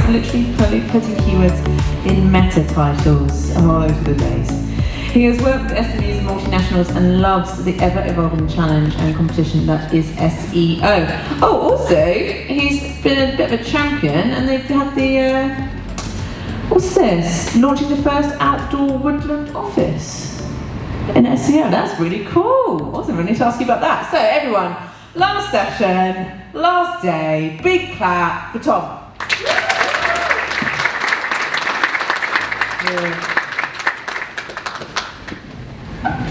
literally putting keywords in meta titles all over the place. He has worked with SMEs and multinationals and loves the ever-evolving challenge and competition that is SEO. Oh, also, he's been a bit of a champion, and they've had the, what's this? Launching the first outdoor woodland office in SEO. That's really cool. Awesome, I need to ask you about that. So everyone, last session, last day, big clap for Tom.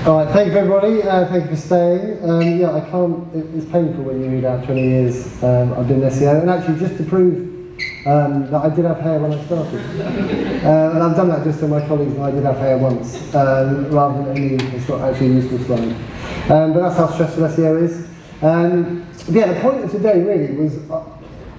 All right, thank you everybody, thank you for staying. Yeah, it's painful when you read out 20 years I've been in SEO, and actually just to prove that I did have hair when I started. And I've done that just so my colleagues know I did have hair once, rather than it's not actually a useful slide. But that's how stressful SEO is. Yeah, the point of today really was,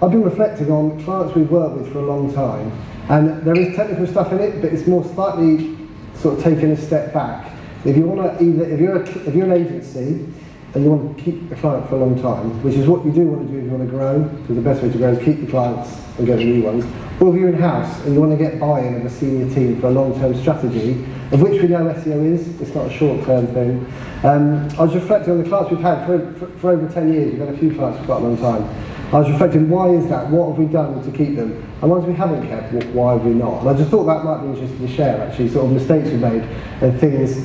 I've been reflecting on clients we've worked with for a long time, and there is technical stuff in it, but it's more slightly sort of taking a step back. If you want to if you're an agency and you want to keep a client for a long time, which is what you do want to do if you want to grow, because the best way to grow is keep the clients and get the new ones, or if you're in-house and you want to get buy-in of a senior team for a long-term strategy, of which we know SEO is, it's not a short-term thing. I was reflecting on the clients we've had for over 10 years, we've had a few clients for quite a long time. I was reflecting, why is that? What have we done to keep them? And ones we haven't kept, why have we not? And I just thought that might be interesting to share, actually, sort of mistakes we've made and things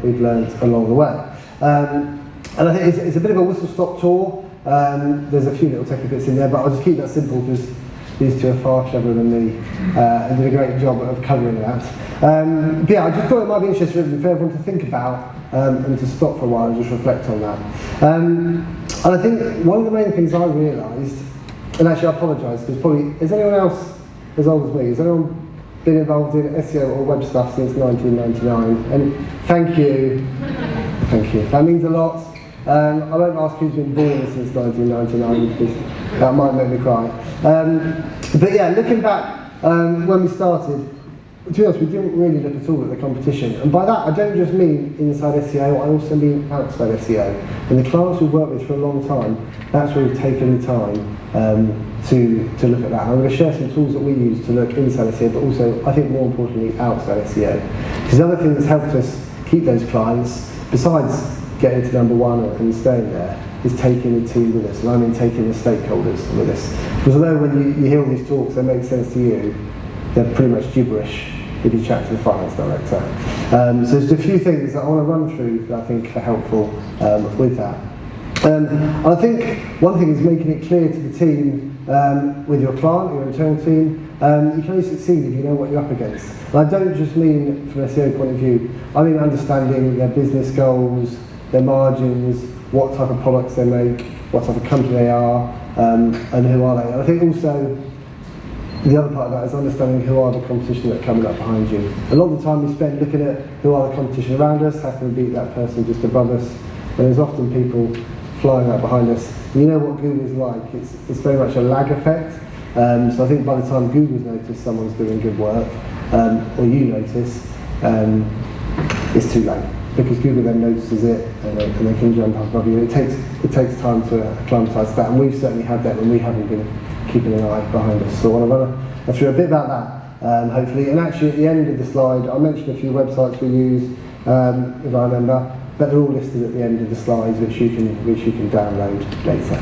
we've learned along the way. And I think it's a bit of a whistle-stop tour. There's a few little technical bits in there, but I'll just keep that simple because these two are far cleverer than me and did a great job of covering that. But yeah, I just thought it might be interesting for everyone to think about and to stop for a while and just reflect on that. And I think one of the main things I realised, and actually I apologise, because probably, is anyone else as old as me? Has anyone been involved in SEO or web stuff since 1999? And thank you. Thank you. That means a lot. I won't ask who's been born since 1999 because that might make me cry. But yeah, looking back when we started, to be honest, we didn't really look at all at the competition. And by that, I don't just mean inside SEO, I also mean outside SEO. And the clients we've worked with for a long time, that's where we've taken the time to look at that. And I'm going to share some tools that we use to look inside SEO, but also, I think more importantly, outside SEO. Because the other thing that's helped us keep those clients, besides getting to number one and staying there, is taking the team with us. And I mean taking the stakeholders with us. Because although when you hear all these talks, they make sense to you, they're pretty much gibberish if you chat to the finance director. So there's a few things that I want to run through that I think are helpful with that. And I think one thing is making it clear to the team, with your client, your internal team, you can only succeed if you know what you're up against. And I don't just mean from an SEO point of view, I mean understanding their business goals, their margins, what type of products they make, what type of company they are, and who are they. And I think also, the other part of that is understanding who are the competition that are coming up behind you. A lot of the time we spend looking at who are the competition around us, how can we beat that person just above us, and there's often people flying out behind us. And you know what Google's like, it's very much a lag effect. So I think by the time Google's noticed someone's doing good work, or you notice, it's too late. Because Google then notices it and they can jump up above you. It takes time to acclimatise to that, and we've certainly had that when we haven't been keeping an eye behind us. So I want to run through a bit about that, hopefully. And actually at the end of the slide, I mentioned a few websites we use, if I remember, but they're all listed at the end of the slides, which you can download later.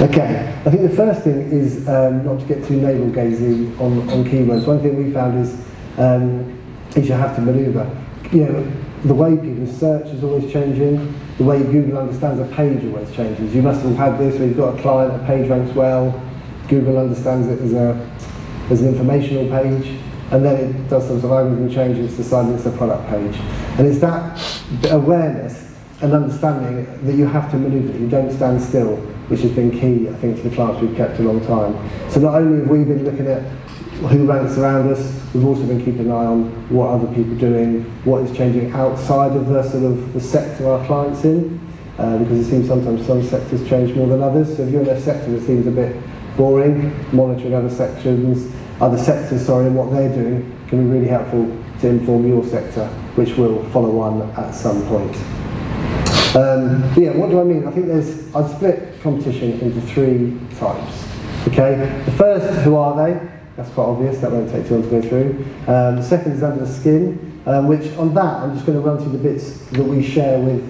Okay, I think the first thing is not to get too navel-gazing on keywords. One thing we found is you have to manoeuvre. You know, the way people search is always changing. The way Google understands a page always changes. You must have had this where you've got a client, a page ranks well, Google understands it as an informational page, and then it does some sort of algorithm change and it's decided it's a product page. And it's that awareness and understanding that you have to manoeuvre, you don't stand still, which has been key, I think, to the clients we've kept a long time. So not only have we been looking at who ranks around us, we've also been keeping an eye on what other people are doing, what is changing outside of the sort of the sector our clients in, because it seems sometimes some sectors change more than others. So if you're in a sector that seems a bit boring, monitoring other sectors, and what they're doing can be really helpful to inform your sector, which will follow on at some point. But yeah, what do I mean? I think I'd split competition into three types. Okay, the first, who are they? That's quite obvious, that won't take too long to go through. The second is under the skin, which on that I'm just going to run through the bits that we share with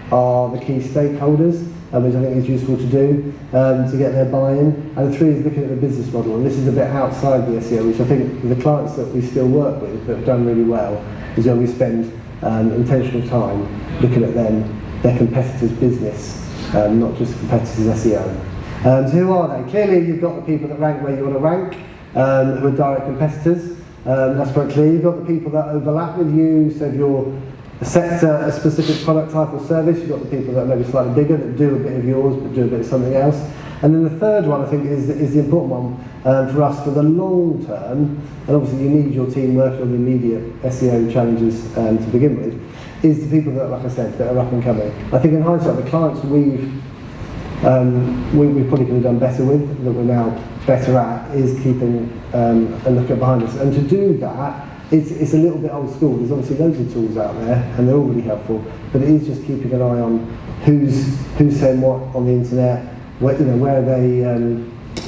the key stakeholders, which I think is useful to do to get their buy-in. And the three is looking at the business model, and this is a bit outside the SEO, which I think the clients that we still work with that have done really well is where we spend intentional time looking at them, their competitors' business, not just competitors' SEO. So who are they? Clearly you've got the people that rank where you want to rank, who are direct competitors. That's quite clear. You've got the people that overlap with you, so if you're a sector, a specific product type or service, you've got the people that are maybe slightly bigger, that do a bit of yours but do a bit of something else. And then the third one I think is the important one for us for the long term, and obviously you need your team working on the immediate SEO challenges to begin with, is the people that, like I said, that are up and coming. I think in hindsight the clients we probably could have done better with, that we're now better at, is keeping a look at behind us. And to do that, it's a little bit old school. There's obviously loads of tools out there, and they're all really helpful, but it is just keeping an eye on who's saying what on the internet, where are they,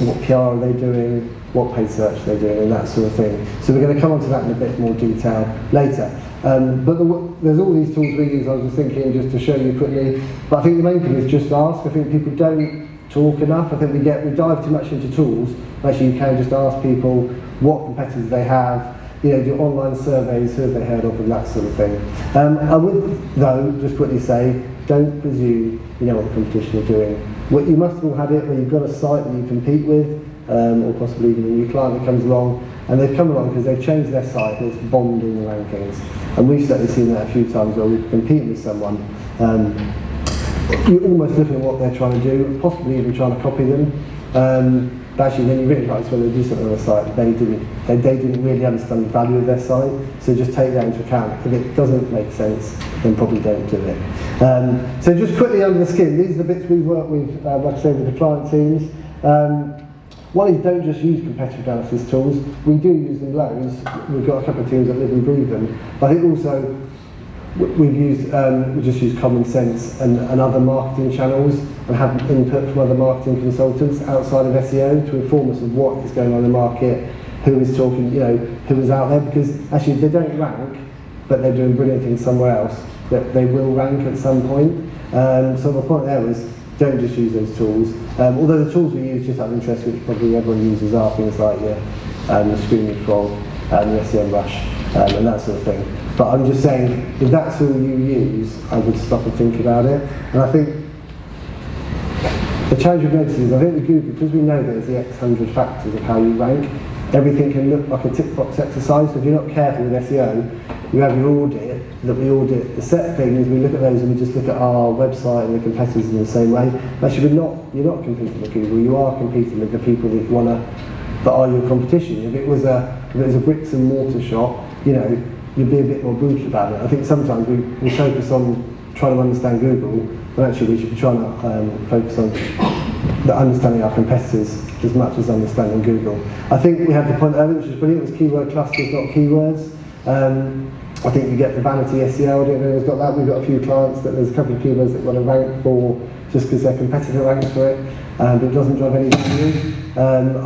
what PR are they doing, what paid search are they doing, and that sort of thing. So we're going to come on to that in a bit more detail later. But there's all these tools we use. I was just thinking just to show you quickly, but I think the main thing is just ask. I think people don't talk enough. I think we dive too much into tools. Actually, you can just ask people what competitors they have, do online surveys, who have they heard of, and that sort of thing. I would, though, just quickly say, don't presume you know what the competition are doing. You must have all had it where you've got a site that you compete with, or possibly even a new client that comes along, and they've come along because they've changed their site and it's bombed in the rankings. And we've certainly seen that a few times where we're competing with someone. You're almost looking at what they're trying to do, possibly even trying to copy them. But actually, then you realise when they do something on the site, they didn't really understand the value of their site. So just take that into account. If it doesn't make sense, then probably don't do it. So just quickly under the skin, these are the bits we work with, like I say, with the client teams. One is don't just use competitive analysis tools. We do use them loads. We've got a couple of teams that live and breathe them. But I think also we just use common sense and other marketing channels and have input from other marketing consultants outside of SEO to inform us of what is going on in the market, who is talking, who is out there, because actually they don't rank, but they're doing brilliant things somewhere else, that they will rank at some point. So the point there is, don't just use those tools. Although the tools we use just out of interest, which probably everyone uses, are things like your Screaming Frog, your SEO Rush, and that sort of thing. But I'm just saying, if that's all you use, I would stop and think about it. And I think the challenge we've noticed is, I think with Google, because we know there's the X hundred factors of how you rank, everything can look like a tick box exercise. So if you're not careful with SEO, you have your audit, that we audit the set things, we look at those and we just look at our website and the competitors in the same way. Actually, you're not competing with Google, you are competing with the people that are your competition. If it was a bricks and mortar shop, you'd be a bit more brutal about it. I think sometimes we focus on trying to understand Google, but actually we should be trying to focus on understanding our competitors as much as understanding Google. I think we had the point earlier, which was brilliant, was keyword clusters, not keywords. I think you get the vanity SEO, I don't know if anyone's got that. We've got a few clients that there's a couple of keywords that want to rank for just because their competitor ranks for it, but it doesn't drive any value.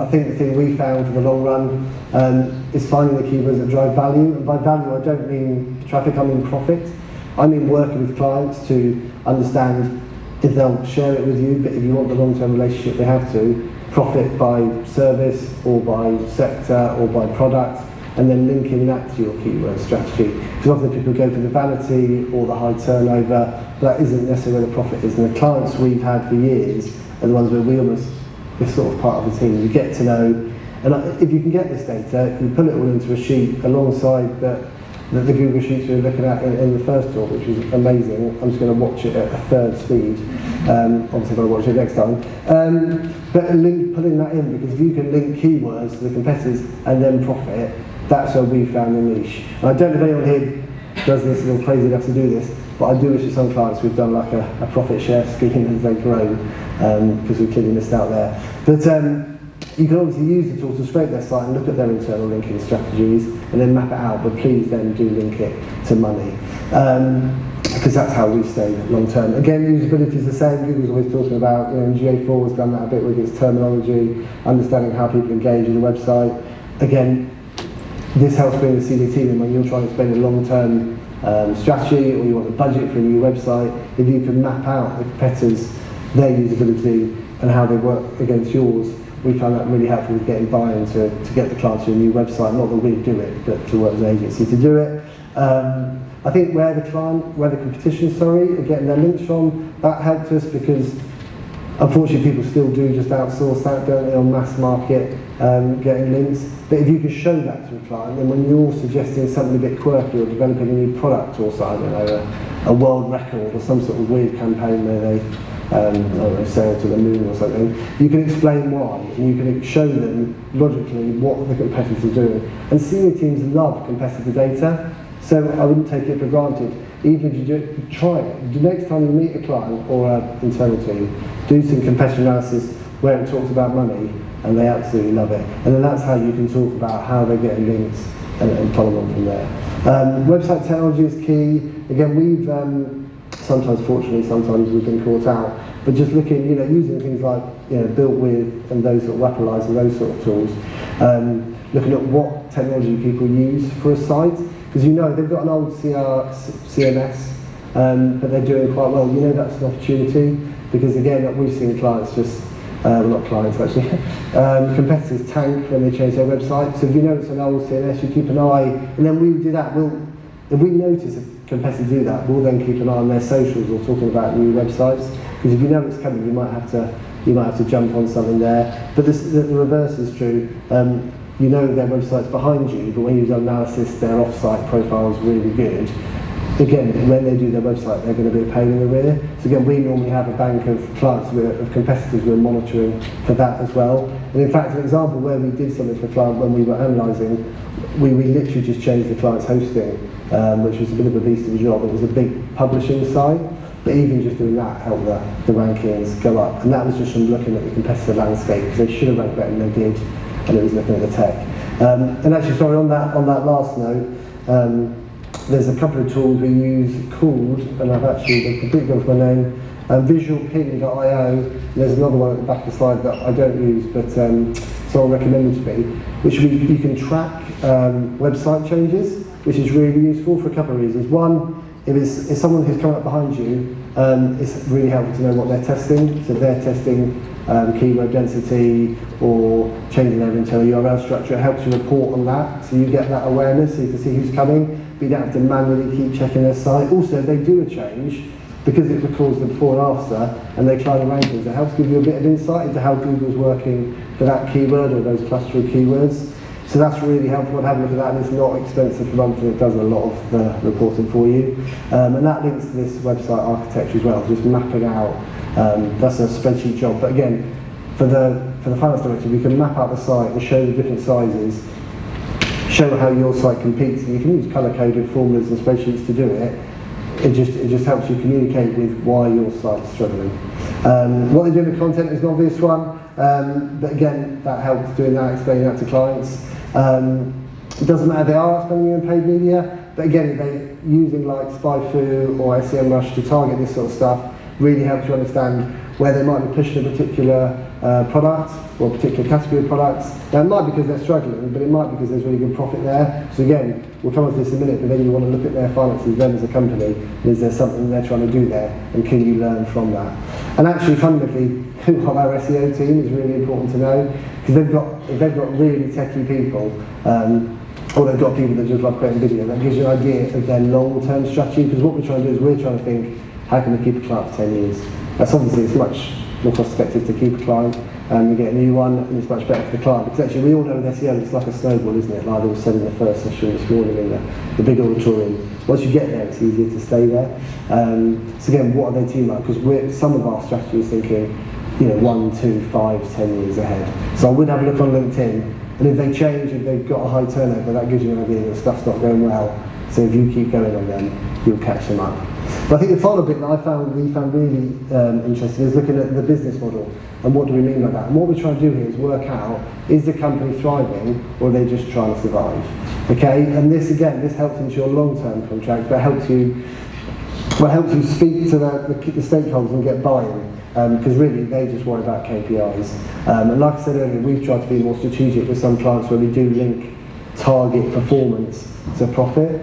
I think the thing we found for the long run is finding the keywords that drive value. And by value, I don't mean traffic, I mean profit. I mean working with clients to understand if they'll share it with you, but if you want the long-term relationship, they have to profit by service or by sector or by product, and then linking that to your keyword strategy. Because often people go for the vanity or the high turnover, but that isn't necessarily where the profit is. And the clients we've had for years are the ones where we're sort of part of the team. You get to know, and if you can get this data, you put it all into a sheet alongside the Google Sheets we were looking at in the first talk, which was amazing. I'm just going to watch it at a third speed. Obviously I'm going to watch it next time. But putting that in, because if you can link keywords to the competitors and then profit, that's where we found the niche. And I don't know if anyone here does this, you're crazy enough to do this, but I do this with some clients. We've done like a profit share scheme as they grow, because we've clearly missed out there. But you can obviously use the tool to scrape their site and look at their internal linking strategies and then map it out, but please then do link it to money. because that's how we stay long term. Again, usability is the same. Google's always talking about, GA4 has done that a bit with its terminology, understanding how people engage with the website. Again, this helps bring the CDT in when you're trying to explain a long-term strategy, or you want a budget for a new website. If you can map out the competitors, their usability, and how they work against yours, we found that really helpful with getting buy-in to get the client to a new website. Not that we do it, but to work as an agency to do it. I think where the competition, are getting their links from, that helped us, because unfortunately people still do just outsource that, don't they, on mass market, getting links. But if you could show that to a client, then when you're suggesting something a bit quirky or developing a new product, or something, a world record or some sort of weird campaign where they sail to the moon or something, you can explain why, and you can show them logically what the competitors are doing. And senior teams love competitor data, so I wouldn't take it for granted. Even if you try it. The next time you meet a client or an internal team, do some competitor analysis where it talks about money, and they absolutely love it. And then that's how you can talk about how they're getting links and follow on from there. Website technology is key. Again, we've sometimes, fortunately, sometimes we've been caught out, but just looking, using things like built with and those sort of Appleize and those sort of tools, looking at what technology people use for a site, because they've got an old CMS, but they're doing quite well. That's an opportunity, because again, we've seen clients just, not clients actually, competitors tank when they change their website. So if it's an old CMS, you keep an eye, and then we do that. If we notice a competitor do that, we'll then keep an eye on their socials or talking about new websites, because if it's coming, you might have to jump on something there. But the reverse is true. Their website's behind you, but when you do analysis, their off-site profile is really good. Again, when they do their website, they're going to be a pain in the rear. So again, we normally have a bank of clients, of competitors we're monitoring for that as well. And in fact, an example where we did something for a client when we were analysing, we literally just changed the client's hosting, which was a bit of a beast of a job. It was a big publishing site, but even just doing that helped the rankings go up. And that was just from looking at the competitor landscape, because they should have ranked better than they did, and it was looking at the tech. And actually, sorry, on that last note, there's a couple of tools we use called, and I've actually completely gone for my name, visualping.io. There's another one at the back of the slide that I don't use, but someone recommended to me, which you can track website changes, which is really useful for a couple of reasons. One, if someone who's coming up behind you, it's really helpful to know what they're testing. So if they're testing keyword density or changing their internal URL structure, it helps you report on that, so you get that awareness, so you can see who's coming, but you don't have to manually keep checking their site. Also, if they do a change, because it records the before and after, and they climb the rankings, it helps give you a bit of insight into how Google's working for that keyword or those cluster of keywords. So that's really helpful. Have a look at that, and it's not expensive per month, and it does a lot of the reporting for you. And that links to this website architecture as well, just mapping out. That's a spreadsheet job, but again, for the finance director, we can map out the site and show the different sizes, show how your site competes, and you can use colour-coded formulas and spreadsheets to do it. It just helps you communicate with why your site's struggling. What they do with content is an obvious one, but again, that helps doing that, explaining that to clients. It doesn't matter if they are spending in paid media, but again, if they're using like SpyFu or SEMrush to target this sort of stuff, really helps you understand where they might be pushing a particular product or a particular category of products. Now, it might be because they're struggling, but it might be because there's really good profit there. So again, we'll come on to this in a minute, but then you want to look at their finances, them as a company, and is there something they're trying to do there, and can you learn from that? And actually, fundamentally, who on our SEO team is really important to know, because if they've got really techie people, or they've got people that just love creating video, that gives you an idea of their long-term strategy, because what we're trying to do is we're trying to think, how can we keep a client for 10 years? That's obviously, it's much more cost effective to keep a client and you get a new one, and it's much better for the client. Because actually, we all know with SEO, it's like a snowball, isn't it? Like I was said in the first session this morning in the big auditorium. Once you get there, it's easier to stay there. So again, what are they team like? Because some of our strategy is thinking, 1, 2, 5, 10 years ahead. So I would have a look on LinkedIn, and if they change, if they've got a high turnover, that gives you an idea that stuff's not going well. So if you keep going on them, you'll catch them up. But I think the final bit that we found really interesting is looking at the business model and what do we mean by that. And what we're trying to do here is work out, is the company thriving or are they just trying to survive? Okay, and this helps into your long-term contract, but helps you well, it helps you speak to the stakeholders and get buy-in, because really they just worry about KPIs. And like I said earlier, we've tried to be more strategic with some clients where we do link target performance to profit,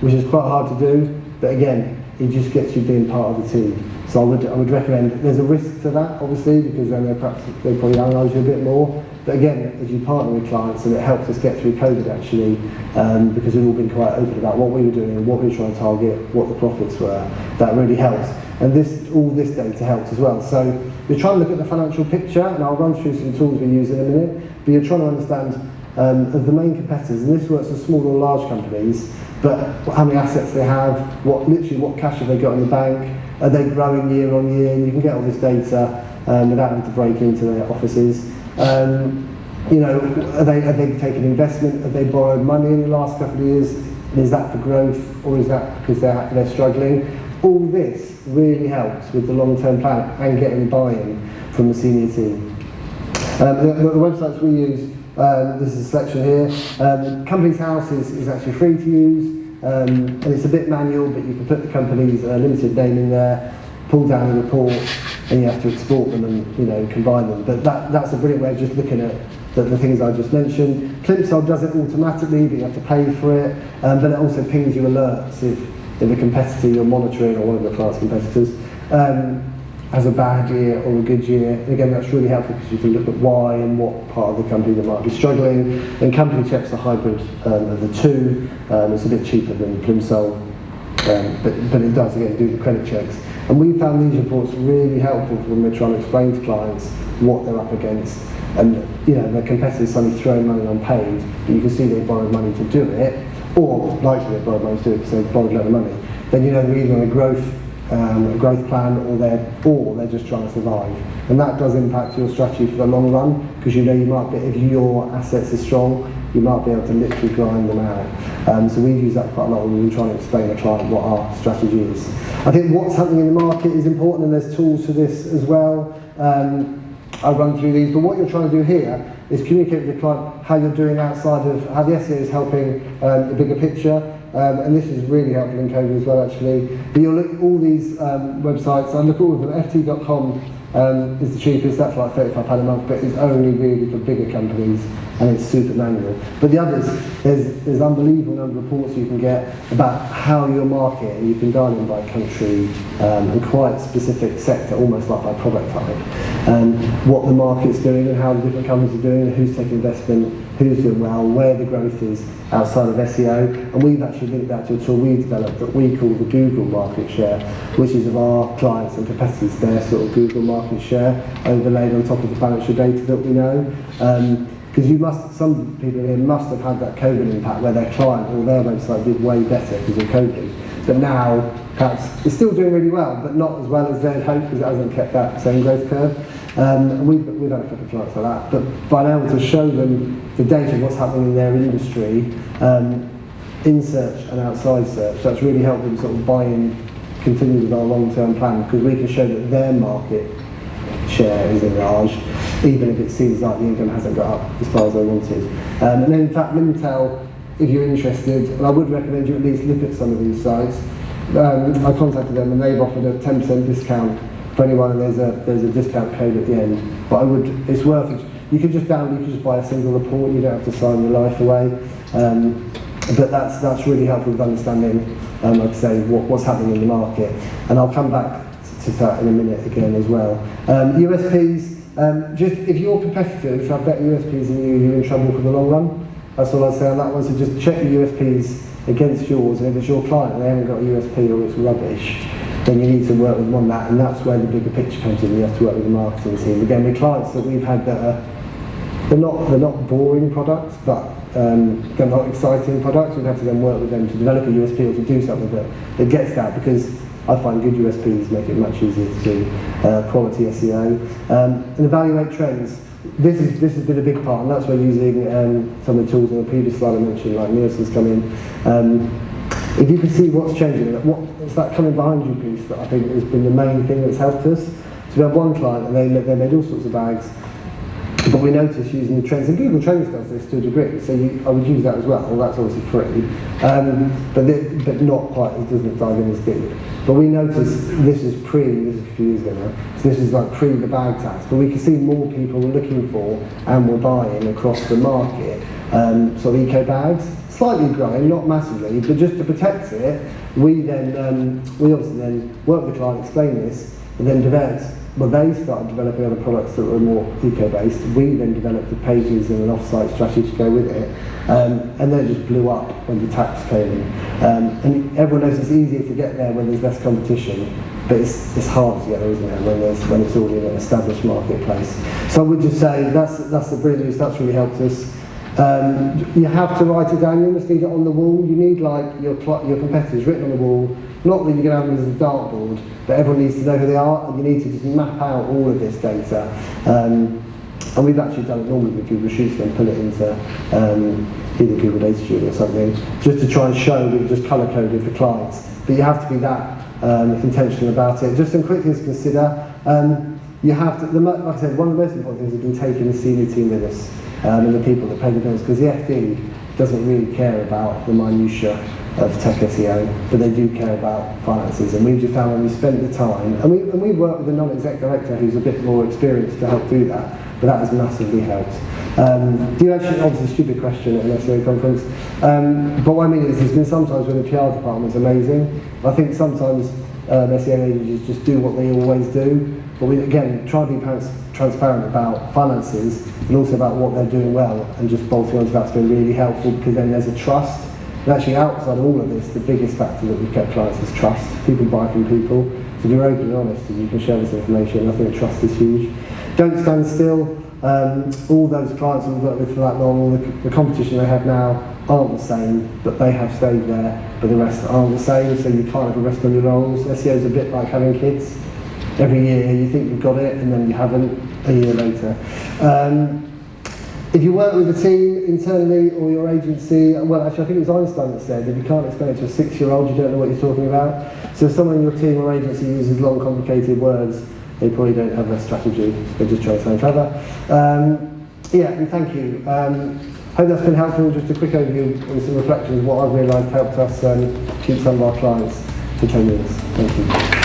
which is quite hard to do, but again, it just gets you being part of the team. So I would recommend, there's a risk to that obviously, because then they probably analyse you a bit more, but again, as you partner with clients, and it helped us get through COVID actually, because we've all been quite open about what we were doing and what we were trying to target, what the profits were, that really helps. And all this data helps as well. So you're trying to look at the financial picture, and I'll run through some tools we use in a minute, but you're trying to understand of the main competitors, and this works for small or large companies, but how many assets they have, what cash have they got in the bank, are they growing year on year, and you can get all this data without having to break into their offices. You know, are they taking investment, have they borrowed money in the last couple of years, and is that for growth, or is that because they're struggling? All this really helps with the long-term plan and getting buy-in from the senior team. The websites we use, this is a selection here. Company's House is actually free to use, and it's a bit manual, but you can put the company's limited name in there, pull down the reports, and you have to export them and combine them. But that's a brilliant way of just looking at the things I just mentioned. Plimsoll does it automatically, but you have to pay for it. But it also pings you alerts if a competitor you're monitoring, or one of your client's competitors, has a bad year or a good year. And again, that's really helpful because you can look at why and what part of the company that might be struggling. And company checks are hybrid of the two. It's a bit cheaper than Plimsoll, but it does again do the credit checks. And we found these reports really helpful when we're trying to explain to clients what they're up against. And their competitors suddenly throwing money on paid, but you can see they borrowed money to do it, or likely they borrowed money to do it because they borrowed a lot of money. Then they're either on a growth plan, or they're just trying to survive. And that does impact your strategy for the long run, because you might be, if your assets are strong, you might be able to literally grind them out. So we use that quite a lot when we're trying to explain to a client what our strategy is. I think what's happening in the market is important, and there's tools for this as well. I'll run through these, but what you're trying to do here is communicate with the client how you're doing outside of how the SEO is helping the bigger picture. And this is really helpful in COVID as well, actually. But you'll look at all these websites, I look at all of them. ft.com is the cheapest, that's like £35 a month, but it's only really for bigger companies, and it's super manual. But the others, there's unbelievable number of reports you can get about how your market, and you can dial in by country and quite specific sector, almost like by product type, what the market's doing and how the different companies are doing, and who's taking investment, who's doing well, where the growth is outside of SEO. And we've actually linked that to a tool we developed that we call the Google market share, which is of our clients and competitors, their sort of Google market share overlaid on top of the financial data that we know. Because some people here must have had that COVID impact where their client or their website did way better because of COVID. But now, perhaps, it's still doing really well, but not as well as they'd hoped because it hasn't kept that same growth curve. And we've had a couple of clients like that. But by now, to show them the data of what's happening in their industry, in search and outside search, that's really helped them sort of buy in, continue with our long-term plan, because we can show that their market share is enlarged, even if it seems like the income hasn't got up as far as they wanted. And then in fact, Mintel, if you're interested, and I would recommend you at least look at some of these sites. I contacted them and they've offered a 10% discount for anyone, and there's a discount code at the end. But it's worth it. You can just buy a single report, you don't have to sign your life away. But that's really helpful with understanding, like I say, what's happening in the market. And I'll come back to that in a minute again as well. USPs, just if your competitors have better USPs than you, you're in trouble for the long run. That's all I'd say on that one. So just check the USPs against yours, and if it's your client and they haven't got a USP or it's rubbish, then you need to work with them on that, and that's where the bigger picture comes in. You have to work with the marketing team. Again, with clients that we've had that they're not boring products, but they're not exciting products. We've had to then work with them to develop a USP or to do something that gets that, because I find good USPs make it much easier to do quality SEO. And evaluate trends. This has been a big part, and that's where using some of the tools on the previous slide I mentioned, like Nielsen's come in. If you can see what's changing, what's that coming behind you piece that I think has been the main thing that's helped us. So we had one client, and they made all sorts of bags, But we notice using the trends, and Google Trends does this to a degree, so I would use that as well. Well, that's obviously free, but not quite, it doesn't dive in as deep. But we noticed this is a few years ago now, so this is like pre the bag tax, but we can see more people were looking for and were buying across the market sort of eco bags, slightly growing, not massively, but just to protect it, we obviously then worked with the client, explained this, and then they started developing other products that were more eco-based. We then developed the pages and an off-site strategy to go with it, and then it just blew up when the tax came in. And everyone knows it's easier to get there when there's less competition, but it's hard to get there, isn't it, when it's already an established marketplace. So I would just say that's the brilliant news. That's really helped us. You have to write it down. You almost need it on the wall. You need like your competitors written on the wall. Not that you're going to have them as a dartboard, but everyone needs to know who they are, and you need to just map out all of this data. And we've actually done it normally with Google Sheets and pull it into either Google Data Studio or something, just to try and show we've just colour-coded for clients. But you have to be that intentional about it. Just some quick things to consider. You have to, like I said, one of the most important things has been taking the senior team with us and the people that pay the bills, because the FD doesn't really care about the minutiae of tech SEO, but they do care about finances. And we've just found when we spent the time, and we work with a non-exec director who's a bit more experienced to help do that, but that has massively helped. Do you actually, obviously a stupid question at an SEO conference, but what I mean is there's been sometimes when the PR department's amazing. I think sometimes SEO agencies just do what they always do, but we again try to be transparent about finances and also about what they're doing well, and just bolting onto that's been really helpful, because then there's a trust. And actually outside of all of this, the biggest factor that we've kept clients is trust. People buy from people. So if you're open and honest and you can share this information, I think trust is huge. Don't stand still. All those clients we've worked with for that long, the competition they have now aren't the same, but they have stayed there, but the rest aren't the same, so you can't ever rest on your laurels. SEO is a bit like having kids. Every year you think you've got it, and then you haven't a year later. If you work with a team internally or your agency, well actually I think it was Einstein that said, if you can't explain it to a 6-year-old, you don't know what you're talking about. So if someone in your team or agency uses long, complicated words, they probably don't have a strategy, they just try to sound clever. Yeah, and thank you. Hope that's been helpful. Just a quick overview and some reflections of what I've realised helped us keep some of our clients for 10 years. Thank you.